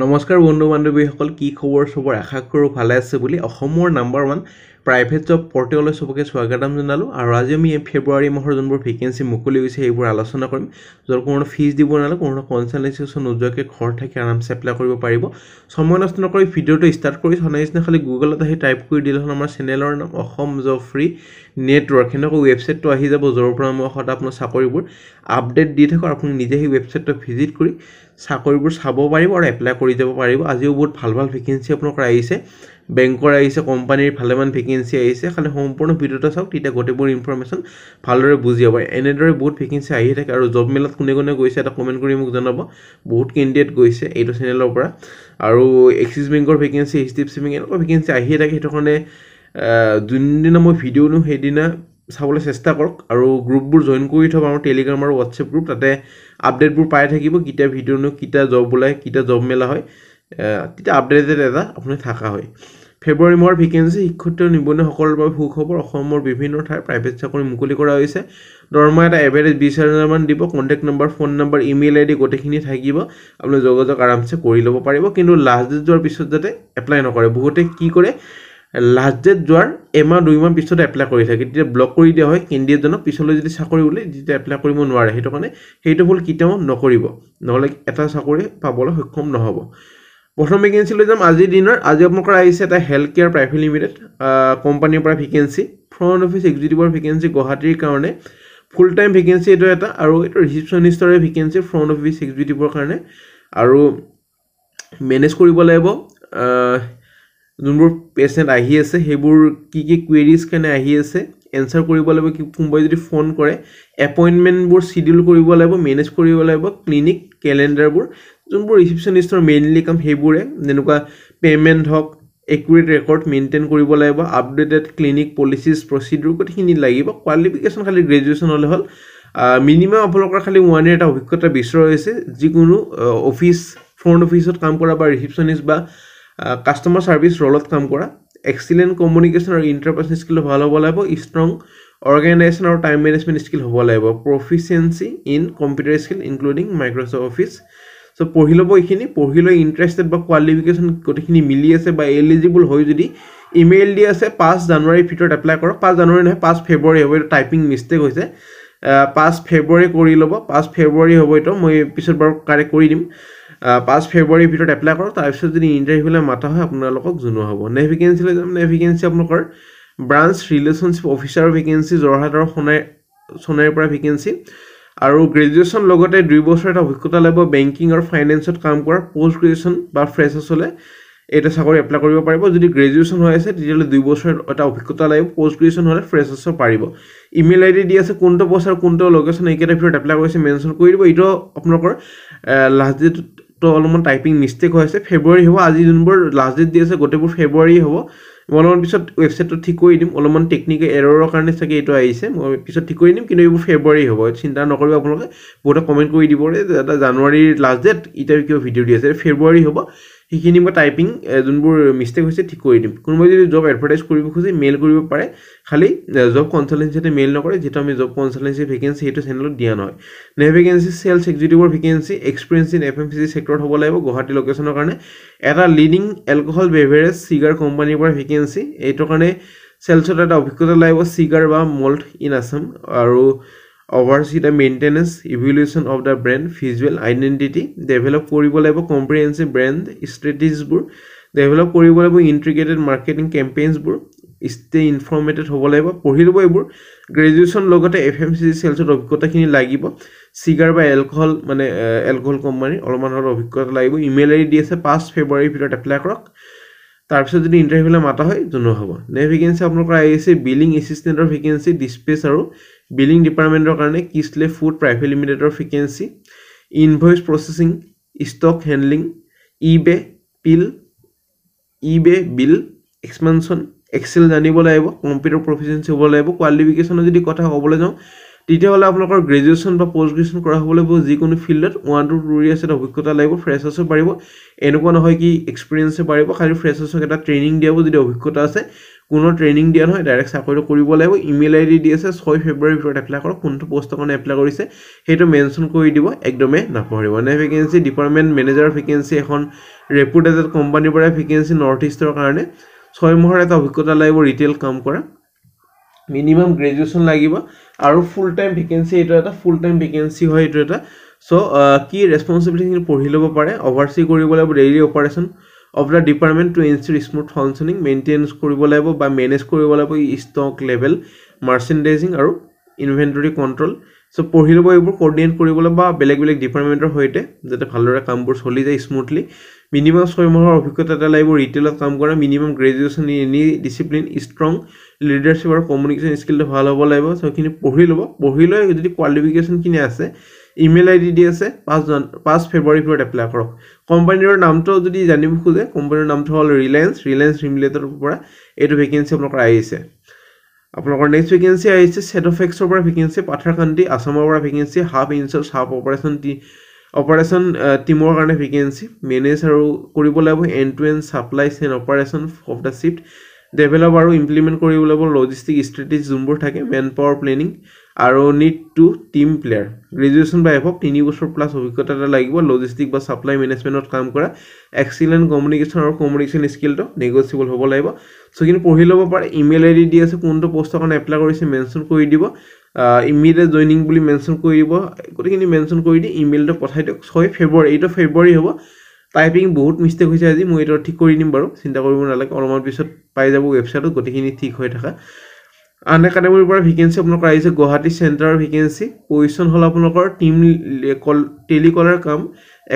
নমস্কাৰ বন্ধু বান্ধৱীসকল কি খবৰ সবৰ আশা কৰোঁ ভালে আছে বুলি অসমৰ নাম্বাৰ 1 প্ৰাইভেট জব পৰ্টেললৈ সবকে স্বাগতম জনালো আৰু আজি আমি ফেব্ৰুৱাৰী মাহৰ যোনবোৰ ভেকেন্সি মুকলি হৈছে এইবোৰ আলোচনা কৰিম যৰ কোনো ফিজ দিব নালাগে কোনো কনসালটেন্সি নোযোৱাকৈ ঘৰ থাকি আৰামছে এপ্লাই কৰিব পাৰিব সময় নষ্ট নকৰি ভিডিঅটো ষ্টাৰ্ট কৰি সনাইছনে খালি গুগলত আহি টাইপ কৰি দিলে আমাৰ চেনেলৰ নাম অসম জব ফ্ৰী নেটৱৰ্ক এনেকৈ ৱেবছাইটটো আহি যাব যৰ পৰা মই সদায় আপোনাৰ চাকৰিবোৰ আপডেট দি থাকো আপুনি নিজে এই ৱেবছাইটটো ভিজিট কৰি চাকৰিবোৰ চাব পাৰিব আৰু এপ্লাই কৰি যাব পাৰিব আজিও বহুত ভাল ভাল ভেকেন্সি আপোনালোকৰ আহিছে বেংকৰ আহিছে কোম্পানীৰ ভালেমান ভেকেন্সি আহিছে খালি সম্পূৰ্ণ ভিডিঅটো চাওক তেতিয়া গোটেইবোৰ ইনফৰমেশ্যন ভালদৰে বুজি পাব এনেদৰে বহুত ভেকেন্সি আহি থাকে আৰু জব মেলাত কোনে কোনে গৈছে এটা কমেন্ট কৰি মোক জনাব বহুত কেণ্ডিডেট গৈছে এইটো চেনেলৰ পৰা আৰু এক্সিছ বেংকৰ ভেকেন্সি এইচডিএফচি বেংক এনেকুৱা ভেকেন্সি আহিয়ে থাকে সেইটো কাৰণে যোনদিনা মই ভিডিঅ' নো সেইদিনা চাবলৈ চেষ্টা কৰক আৰু গ্ৰুপবোৰ জয়েন কৰি থব আমাৰ টেলিগ্ৰাম আৰু হোৱাটছএপ গ্ৰুপ তাতে আপডেটবোৰ পাই থাকিব কিটা ভিডিঅ' নো কিটা জব ওলাই কিটা জব মেলা হয় তেতিয়া আপডেটেড এটা আপুনি থাকা হয় ফেব্ৰুৱাৰী মাহৰ ভেকেন্সি শিক্ষাৰ্থী নিবনুৱাসকলৰ বাবে সুখবৰ অসমৰ বিভিন্ন ঠাইৰ প্ৰাইভেট চাকৰি মুকলি কৰা হৈছে দৰমহা এটা এভাৰেজ 20,000 মান দিব contact number phone number email ID গোটেইখিনি থাকিব আপুনি যোগাযোগ আৰামছে কৰি ল'ব পাৰিব কিন্তু লাষ্ট ডেট যোৱাৰ পিছত যাতে এপ্লাই নকৰে বহুতে কি কৰে লাষ্ট ডেট যোৱাৰ এমাহ দুইমাহ পিছত এপ্লাই কৰি থাকে তেতিয়া ব্লক কৰি দিয়া হয় কেণ্ডিডেটজনক পিছলৈ যদি চাকৰি ওলাই তেতিয়া এপ্লাই কৰিব নোৱাৰে সেইটো কাৰণে সেইটো ভুল কেতিয়াও নকৰিব নহলে এটা চাকৰি পাবলৈ সক্ষম নহব প্ৰথম ভেকেন্সি লৈ যাম আজিৰ দিনৰ আজি আপোনালোকৰ আহিছে এটা হেল্থ কেয়াৰ প্ৰাইভেট লিমিটেড কোম্পানীৰ পৰা ভেকেন্সি ফ্ৰণ্ট অফিচ এক্সিকিউটিভৰ ভেকেন্সি গুৱাহাটীৰ কাৰণে ফুল টাইম ভেকেন্সি এইটো এটা আৰু এইটো ৰিসেপশনিষ্টৰে ভেকেন্সি ফ্ৰণ্ট অফিচ এক্সিকিউটিভৰ কাৰণে আৰু মেনেজ কৰিব লাগিব যোনবোৰ পেচেণ্ট আহি আছে সেইবোৰ কি কুৱেৰিজ কাৰণে আহি আছে এনসাৰ কৰিব লাগিব কি কোনোবাই যদি ফোন কৰে এপইণ্টমেণ্টবোৰ শিডিউল কৰিব লাগিব মেনেজ কৰিব লাগিব ক্লিনিক ক্যালেন্ডাৰবোৰ যোনবোৰ ৰিসেপশনিষ্টৰ মেইনলি কাম সেইবোৰে যেনেকুৱা পেমেন্ট হক একুৰেট ৰেকৰ্ড মেইনটেইন কৰিব লাগিব আপডেটেড ক্লিনিক পলিচিজ প্ৰচিডিউৰ কতখিনি লাগিব কোৱালিফিকেশন খালি গ্ৰেজুৱেচন হলে হল মিনিমাম আপোনালোকৰ খালি 1 ইয়াৰ এটা অভিজ্ঞতা বিচৰা হৈছে যিকোনো অফিস ফ্ৰণ্ট অফিসত কাম কৰা বা ৰিসেপশনিষ্ট বা কাস্টমাৰ সাৰ্ভিস ৰলত কাম কৰা এক্সিলেন্ট কমিউনিকেশন আৰু ইন্টাৰপাৰ্সনেল স্কিল ভাল হ'ব লাগিব ষ্ট্ৰং অৰ্গানাইজেশ্যন আৰু টাইম মেনেজমেন্ট স্কিল হ'ব লাগিব proficiency in computer skill including Microsoft office so পঢ়ি লব এইখিনি পঢ়িলৈ ইন্টাৰেস্টেড বা কোৱালিফিকেশন কতখিনি মিলি আছে বা এলিজিবল হৈ যদি ইমেইল দি আছে 5 জানুৱাৰী ভিতৰত এপ্লাই কৰক 5 জানুৱাৰী নহয় 5 ফেব্ৰুৱাৰী হ'ব এটা টাইপিং মিস্টেক হৈছে 5 ফেব্ৰুৱাৰী কৰি লব 5 ফেব্ৰুৱাৰী হ'ব এটা মই পিছত বাৰু কাৰেক্ট কৰি দিম 5 ফেব্ৰুৱাৰী ভিতৰত এপ্লাই কৰক তাৰ পিছত যদি ইন্টাৰভিউলে মাতা হয় আপোনালোকক জনোৱা হ'ব নেভিগেন্সি লৈ যাম নেভিগেন্সি আপোনালোকৰ ব্ৰাঞ্চ ৰিলেশনশিপ অফিচাৰ ভেকেন্সি জৰহাট আৰু সোণাৰীৰ পৰা ভেকেন্সি আৰু গ্ৰেজুৱেচন লগতে 2 বছৰ এটা অভিজ্ঞতা লাগিব বেংকিং আৰু ফাইনান্সত কাম কৰা পোষ্ট গ্ৰেজুৱেচন বা ফ্ৰেছাৰ্ছ হলে এটা চাকৰি এপ্লাই কৰিব পাৰিব যদি গ্ৰেজুৱেচন হৈ আছে তেতিয়ালে 2 বছৰ এটা অভিজ্ঞতা লাগিব পোষ্ট গ্ৰেজুৱেচন হলে ফ্ৰেছাৰ্ছ পাৰিব ইমেইল আইডি দি আছে কোনটো পোষ্ট আৰু কোনটো লোকেশন এইকেইটা ভিতৰত এপ্লাই কৰিছে মেনশন কৰি দিব ইটো আপোনালোকৰ লাষ্ট ডেট তো অলপমান টাইপিং মিস্টেক হৈছে ফেব্ৰুৱাৰী হ'ব আজি যোনবোৰ লাষ্ট ডেট দি আছে গোটেইবোৰ ফেব্ৰুৱাৰী হ'ব অলপমান পিছত ৱেবছাইটটো ঠিক কৰি দিম অলপমান টেকনিকেল এৰৰৰ কাৰণে চাগে এইটো আহিছে মই পিছত ঠিক কৰি দিম কিন্তু এইবোৰ ফেব্ৰুৱাৰী হ'ব চিন্তা নকৰিব আপোনালোকে বহুত কমেন্ট কৰি দিব এটা জানুৱাৰীৰ লাষ্ট ডেট ইটাৰ কিয় ভিডিঅ' দি আছে ফেব্ৰুৱাৰী হ'ব সেইখিনি মই টাইপিং যোনবোৰ মিস্টেক হৈছে ঠিক কৰি দিম কোনোবাই যদি জব এডভাৰটাইজ কৰিব খোজে মেইল কৰিব পাৰে খালি জব কনসালটেন্সিতে মেইল নকৰে যেটা আমি জব কনসালটেন্সি ভেকেন্সি হেতু চেনেলত দিয়া নহয় নে ভেকেন্সি সেলস এক্সিকিউটিভৰ ভেকেন্সি এক্সপেৰিয়েন্স ইন এফএমচিজি সেক্টৰত হ'ব লাগিব গুৱাহাটী লোকেশনৰ কাৰণে এটা লিডিং এলকহল বেভাৰেজ সিগাৰ কোম্পানীৰ পৰা ভেকেন্সি এইটো কাৰণে সেলছত এটা অভিজ্ঞতা লাগিব সিগাৰ বা মল্ট ইন আসাম আৰু oversee the maintenance evaluation of the brand visual identity develop কৰিব লাগিব comprehensive brand strategies বোৰ develop কৰিব লাগিব integrated marketing campaigns বোৰ stay informated হ'ব লাগিব পঢ়ি লব এইবোৰ গ্ৰেজুৱেচন লগতে এফএমচিজি সেলছত অভিজ্ঞতাখিনি লাগিব সিগাৰ বা এলকহল মানে এলকহল কোম্পানী অলমানৰ অভিজ্ঞতা লাগিব ইমেইল আইডি দি আছে 5 ফেব্ৰুৱাৰী ভিতৰত এপ্লাই কৰক তাৰ পিছত যদি ইন্টাৰভিউলে মাতা হয় জনোৱা হ'ব নেভিগেন্সি আপোনালোকৰ আহিছে বিলিং এসিস্টেন্টৰ ভেকেন্সি ডিসপেচ আৰু বিলিং ডিপাৰ্টমেন্টৰ কাৰণে কিছলে ফুড প্ৰাইভেট লিমিটেডৰ vacancy invoice processing stock handling e way bill expansion excel জানিব লাগিব কম্পিউটাৰ প্ৰফিচিয়েন্সি হ'ব লাগিব কোৱালিফিকেশনৰ যদি কথা ক'বলৈ যাওঁ তেতিয়াহ'লে আপোনালোকৰ গ্ৰেজুৱেশ্যন বা পোষ্ট গ্ৰেজুৱেশ্যন কৰা হ'ব লাগিব যিকোনো ফিল্ডত 1 to 2 ইয়াৰ্ছ এটা অভিজ্ঞতা লাগিব ফ্ৰেছাৰ্ছো পাৰিব এনেকুৱা নহয় কি এক্সপিৰিয়েঞ্চে পাৰিব খালি ফ্ৰেছাৰ্ছক এটা ট্ৰেইনিং দিয়াব যদি অভিজ্ঞতা আছে কোনো ট্ৰেইনিং দিয়া নহয় ডাইৰেক্ট চাকৰিটো কৰিব লাগিব ইমেইল আইডি দি আছে 6 ফেব্ৰুৱাৰীৰ ভিতৰত এপ্লাই কৰক কোনটো পোষ্টৰ কাৰণে এপ্লাই কৰিছে সেইটো মেনশ্যন কৰি দিব একদমেই নাপাহৰিব নে ভেকেঞ্চি ডিপাৰ্টমেণ্ট মেনেজাৰ ভেকেঞ্চি এখন ৰেপুটেড কোম্পানীৰ পৰা ভেকেঞ্চি নৰ্থ ইষ্টৰ কাৰণে 6 মাহৰ এটা অভিজ্ঞতা লাগিব ৰিটেইল কাম কৰা মিনিমাম গ্ৰেজুৱেশ্যন লাগিব আৰু ফুল টাইম ভেকেঞ্চি এইটো এটা ফুল টাইম ভেকেঞ্চি হয় এইটো এটা সো কি ৰেছপন্সিবিলিটি পঢ়ি ল'ব পাৰে অভাৰসি কৰিব লাগিব daily operation of the department to ensure smooth functioning maintenance কৰিব লাগিব বা মেনেজ কৰিব লাগিব ষ্টক লেভেল মাৰ্চেন্ডাইজিং আৰু ইনভেন্টৰী কন্ট্ৰোল সো পঢ়ি ল'ব এইবোৰ কোঅৰ্ডিনেট কৰিবলৈ বা বেলেগ বেলেগ ডিপাৰ্টমেন্টৰ হৈতে যাতে ভালদৰে কামবোৰ চলি যায় স্মুথলি মিনিমাম 6 মাহৰ অভিজ্ঞতা এটা লাগিব ৰিটেইলত কাম কৰা minimum graduation in any discipline strong leadership আৰু কমিউনিকেশ্যন স্কিলটো ভাল হ'ব লাগিব সো খিনি পঢ়ি ল'ব পঢ়ি লৈ যদি কোৱালিফিকেশ্যন খিনি আছে ইমেইল আইডি দি আছে 5 ফেব্ৰুৱাৰীৰ ভিতৰত এপ্লাই কৰক কোম্পানীৰ নামটো যদি জানিব খুজে কোম্পানীৰ নামটো হ'ল ৰিলায়েন্স ৰিমিলেটৰ পৰা এইটো ভেকেন্সি আপোনালোকৰ আহিছে আপোনালোকৰ নেক্সট ভেকেন্সি আহিছে সেট অফ এক্সৰ পৰা ভেকেন্সি পাথাৰকান্দি আসামৰ পৰা vacancy hub in charge hub operation টিমৰ কাৰণে ভেকেন্সি মেনেজ আৰু কৰিব লাগিব end to end supply chain operation of the shift develop আৰু ইমপ্লিমেন্ট কৰিব লাগিব লজিষ্টিক ষ্ট্ৰেটেজি যোনবোৰ থাকে মেন পাৱাৰ প্লেনিং আৰু need to team player graduation বা এভব 3 বছৰ প্লাস অভিজ্ঞতা এটা লাগিব লজিষ্টিক বা সাপ্লাই মেনেজমেন্টত কাম কৰা এক্সিলেন্ট কমিউনিকেশ্যন আৰু কমিউনিকেশ্যন স্কিলটো নেগোচিয়েবল হ'ব লাগিব সো কিন্তু পঢ়ি ল'ব পাৰে ইমেইল আইডি দি আছে কোনটো পোষ্টৰ কাৰণে এপ্লাই কৰিছে মেনশ্যন কৰি দিব ইমিডিয়েট জয়নিং বুলি মেনশ্যন কৰি দিব গতিখিনি মেনশ্যন কৰি দি ইমেইলটো পঠাই দিয়ক 6 ফেব্ৰুৱাৰী এইটো ফেব্ৰুৱাৰী হ'ব টাইপিং বহুত মিস্টেক হৈছে আজি মই এটা ঠিক কৰি দিম বাৰু চিন্তা কৰিব নালাগে অলপমান পিছত পাই যাব ৱেবছাইটত গতিখিনি ঠিক হৈ থকা আন একাডেমিৰ পৰা ভেকেন্সি আপোনালোকৰ আহিছে গুৱাহাটী চেণ্টাৰৰ ভেকেন্সি পজিশন হ'ল আপোনালোকৰ টিম টেলিকলাৰ কাম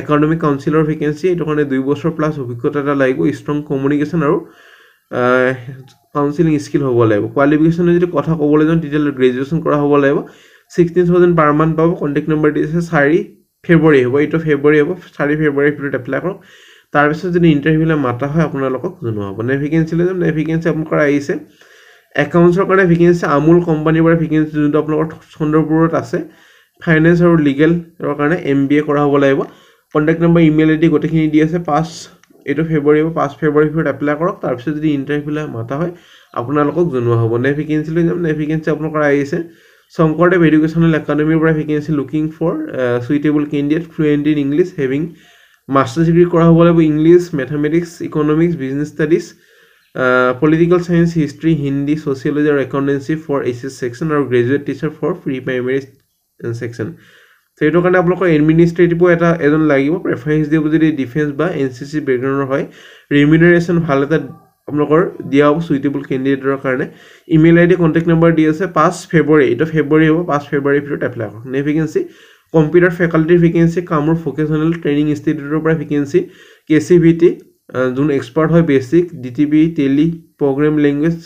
একাডেমিক কাউন্সিলৰ ভেকেন্সি এইটো কাৰণে 2 বছৰ প্লাস অভিজ্ঞতা এটা লাগিব ষ্ট্ৰং কমিউনিকেশ্যন আৰু কাউন্সিলিং স্কিল হ'ব লাগিব কোৱালিফিকেশ্যন যদি কথা ক'বলৈ যাওঁ তেতিয়া গ্ৰেজুৱেশ্যন কৰা হ'ব লাগিব 16000 পাৰ মান্থ পাব কন্টাক্ট নম্বৰ দিছে 4 ফেব্ৰুৱাৰী হ'ব এইটো ফেব্ৰুৱাৰী হ'ব 4 ফেব্ৰুৱাৰীৰ ভিতৰত এপ্লাই কৰক তাৰ পিছত যদি ইন্টাৰভিউলৈ মাতা হয় আপোনালোকক জনোৱা হ'ব নে ভেকেন্সিলৈ যাম নে ভেকেন্সি আপোনালোকৰ আহিছে একাউন্টছৰ কাৰণে ভেকেন্সি আমুল কোম্পানীৰ পৰা ভেকেন্সি যোনটো আপোনালোকৰ চন্দ্ৰপুৰত আছে ফাইনেন্স আৰু লিগেলৰ কাৰণে MBA কৰা হ'ব লাগিব কন্টাক্ট নম্বৰ ইমেইল আইডি গোটেইখিনি দি আছে 5 এইটো ফেব্ৰুৱাৰী হ'ব 5 ফেব্ৰুৱাৰীৰ ভিতৰত এপ্লাই কৰক তাৰ পিছত যদি ইন্টাৰভিউলৈ মাতা হয় আপোনালোকক জনোৱা হ'ব নে ভেকেন্সিলৈ যাম নে ভেকেন্সি আপোনালোকৰ আহিছে শংকৰদেৱ এডুকেশ্যনেল একাডেমিৰ পৰা vacancy looking for suitable candidate fluent in English having masters degree কৰা হ'ব লাগিব English mathematics economics business studies political science history Hindi sociology আৰু একাউন্টেন্সি ফৰ এছএছ সেকশন আৰু graduate teacher for pre primary section সেইটো কাৰণে আপোনালোকৰ এডমিনিষ্ট্ৰেটিভ এটা এজন লাগিব প্ৰেফাৰেন্স দিব যদি ডিফেন্স বা এনসিসি বেকগ্ৰাউণ্ডৰ হয় ৰিমিনাৰেশ্যন ভাল এটা আপোনালোকৰ দিয়া হ'ব সুইটেবল কেণ্ডিডেটৰ কাৰণে ইমেইল আইডি কন্টাক্ট নম্বৰ দি আছে 5 ফেব্ৰুৱাৰী এইটো ফেব্ৰুৱাৰী হ'ব 5 ফেব্ৰুৱাৰীৰ ভিতৰত এপ্লাই কৰক নে vacancy computer faculty vacancy Kamrup vocational training ইনষ্টিটিউটৰ পৰা ভেকেন্সি কেচিভিটি যোন এক্সপাৰ্ট হয় basic DTP tally program language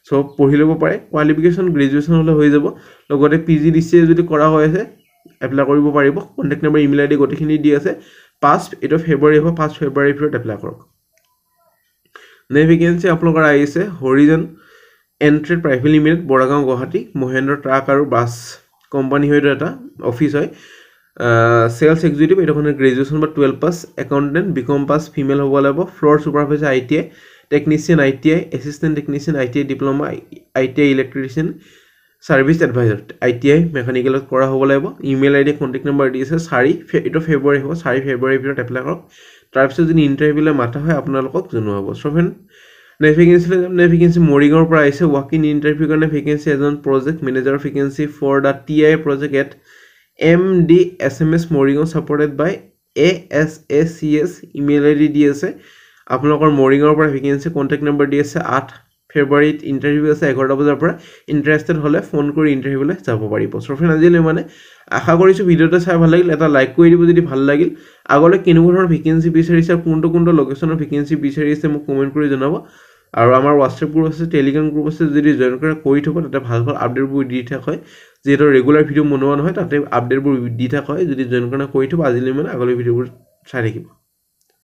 সব পঢ়ি ল'ব পাৰে কোৱালিফিকেশ্যন গ্ৰেজুৱেশ্যন হ'লে হৈ যাব লগতে PGDCA যদি কৰা হৈ আছে এপ্লাই কৰিব পাৰিব কন্টাক্ট নম্বৰ ইমেইল আইডি গোটেইখিনি দি আছে 5 এইটো ফেব্ৰুৱাৰী হ'ব 5 ফেব্ৰুৱাৰীৰ ভিতৰত এপ্লাই কৰক নে ভেকেন্সি আপোনালোকৰ আহিছে Horizon Entrade private limited Boragaon Guwahati Mahindra truck আৰু বাছ কোম্পানী হয় এটা অফিচ হয় সেলস এক্সিকিউটিভ এটা কোনে গ্ৰেজুৱেশ্যন বা 12 pass accountant BCom pass female হ'ব লাগিব floor supervisor ITI technician ITI assistant technician ITI diploma ITI electrician service advisor ITI মেকানিকেলত কৰা হ'ব লাগিব ইমেইল আইডি কন্টাক্ট নম্বৰ দি আছে 4 এইটো ফেব্ৰুৱাৰী হ'ব 4 ফেব্ৰুৱাৰীৰ ভিতৰত এপ্লাই কৰক তাৰ পিছত যদি ইন্টাৰভিউলৈ মাতা হয় আপোনালোকক জনোৱা হ'ব সফেন নেভিগেন্সি মৰিগাঁৱৰ পৰা আহিছে ৱাক ইন ইন্টাৰভিউ কাৰণে ভেকেন্সি এজন project manager vacancy for the TI project at MD SMS Morigaon supported by ASACS email ID দি আছে আপোনালোকৰ মৰিগাঁৱৰ পৰা ভেকেন্সি কন্টাক্ট নম্বৰ দি আছে 8 ফেব্ৰুৱাৰীত ইন্টাৰভিউ আছে 11টা বজাৰ পৰা ইন্টাৰেষ্টেড হলে ফোন কৰি ইন্টাৰভিউলৈ যাব পাৰিব সফেন আজিলৈ মানে আশা কৰিছো ভিডিওটো চাই ভাল লাগিল এটা লাইক কৰি দিব যদি ভাল লাগিল আগলৈ কেনেকুৱা ধৰণৰ ভেকেন্সি বিচাৰিছে কোনটো লোকেশনৰ ভেকেন্সি বিচাৰিছে মোক কমেন্ট কৰি জনাব আৰু আমাৰ WhatsApp গ্ৰুপ আছে টেলিগ্ৰাম গ্ৰুপ আছে যদি জয়েন কৰা কৰি থব তাতে ভাল আপডেটবোৰ দি থকা হয় যেটো ৰেগুলাৰ ভিডিও মনোৱা নহয় তাতে আপডেটবোৰ দি থকা হয় যদি জয়েন কৰা কৰি থব আজিলৈ মানে আগলৈ ভিডিওবোৰ চাই থাকিব